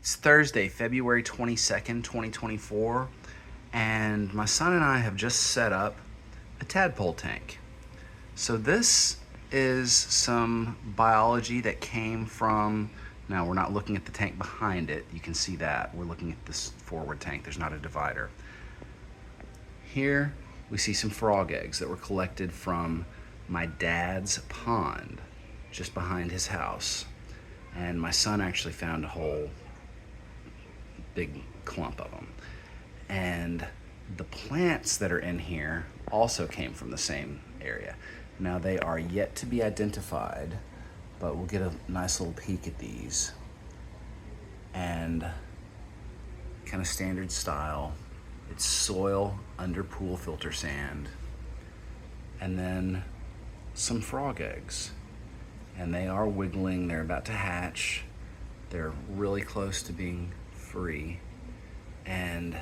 It's Thursday, February 22nd, 2024, and my son and I have just set up a tadpole tank. So this is some biology that came from, now we're not looking at the tank behind it, you can see that. We're looking at this forward tank, there's not a divider. Here we see some frog eggs that were collected from my dad's pond just behind his house. And my son actually found a whole big clump of them. And the plants that are in here also came from the same area. Now they are yet to be identified, but we'll get a nice little peek at these. And kind of standard style, it's soil under pool filter sand, and then some frog eggs. And they are wiggling, they're about to hatch. They're really close to being free. And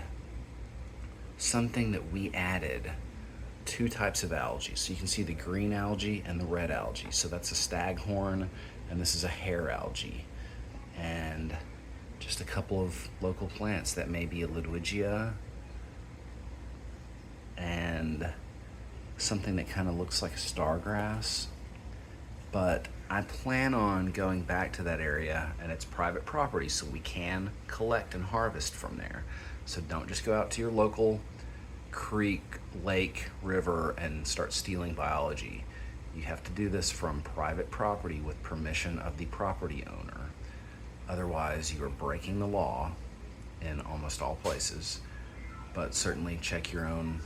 something that we added, two types of algae. So you can see the green algae and the red algae. So that's a staghorn and this is a hair algae. And just a couple of local plants that may be a Ludwigia and something that kind of looks like a stargrass. But I plan on going back to that area, and it's private property, so we can collect and harvest from there. So don't just go out to your local creek, lake, river and start stealing biology. You have to do this from private property with permission of the property owner. Otherwise, you are breaking the law in almost all places, but certainly check your own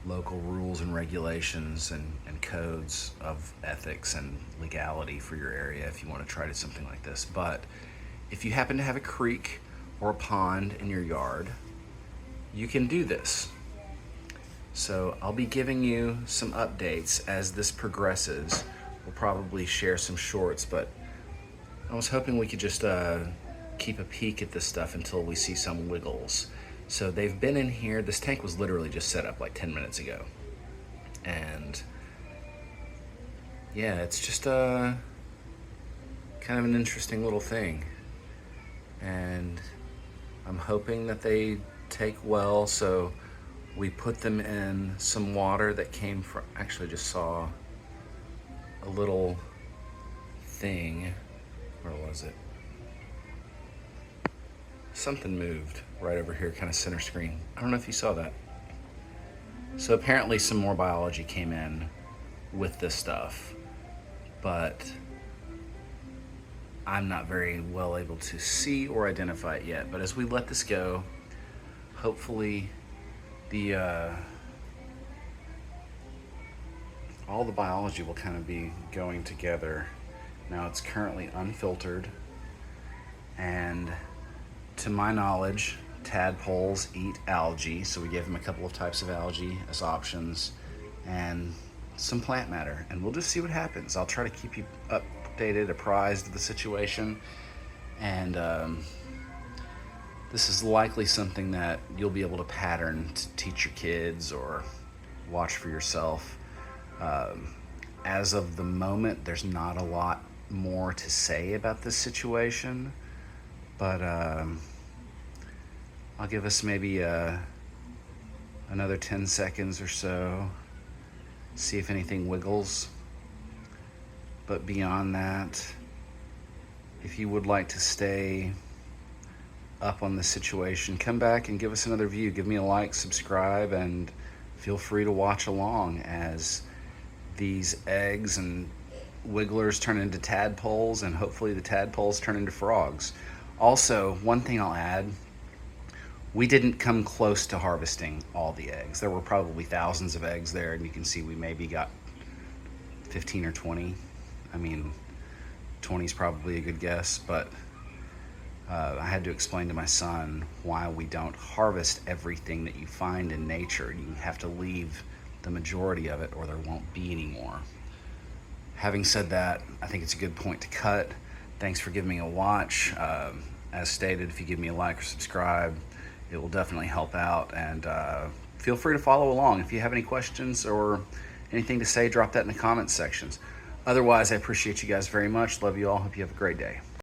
local rules and regulations and codes of ethics and legality for your area if you want to try to something like this. But if you happen to have a creek or a pond in your yard, you can do this. So I'll be giving you some updates as this progresses. We'll probably share some shorts, but I was hoping we could just keep a peek at this stuff until we see some wiggles. So they've been in here. This tank was literally just set up like 10 minutes ago. And yeah, it's just kind of an interesting little thing. And I'm hoping that they take well. So we put them in some water that came from, actually just saw a little thing. Where was it? Something moved right over here, kind of center screen. I don't know if you saw that. So apparently some more biology came in with this stuff, but I'm not very well able to see or identify it yet. But as we let this go, hopefully all the biology will kind of be going together. Now it's currently unfiltered, and to my knowledge, tadpoles eat algae, so we gave them a couple of types of algae as options and some plant matter, and we'll just see what happens. I'll try to keep you updated, apprised of the situation, and this is likely something that you'll be able to pattern to teach your kids or watch for yourself. As of the moment, there's not a lot more to say about this situation, but I'll give us maybe another 10 seconds or so, see if anything wiggles. But beyond that, if you would like to stay up on the situation, come back and give us another view. Give me a like, subscribe, and feel free to watch along as these eggs and wigglers turn into tadpoles, and hopefully the tadpoles turn into frogs. Also, one thing I'll add, we didn't come close to harvesting all the eggs. There were probably thousands of eggs there, and you can see we maybe got 15 or 20. I mean, 20 is probably a good guess, but I had to explain to my son why we don't harvest everything that you find in nature. You have to leave the majority of it or there won't be any more. Having said that, I think it's a good point to cut. Thanks for giving me a watch. As stated, if you give me a like or subscribe, it will definitely help out, and feel free to follow along. If you have any questions or anything to say, drop that in the comments sections. Otherwise, I appreciate you guys very much. Love you all. Hope you have a great day.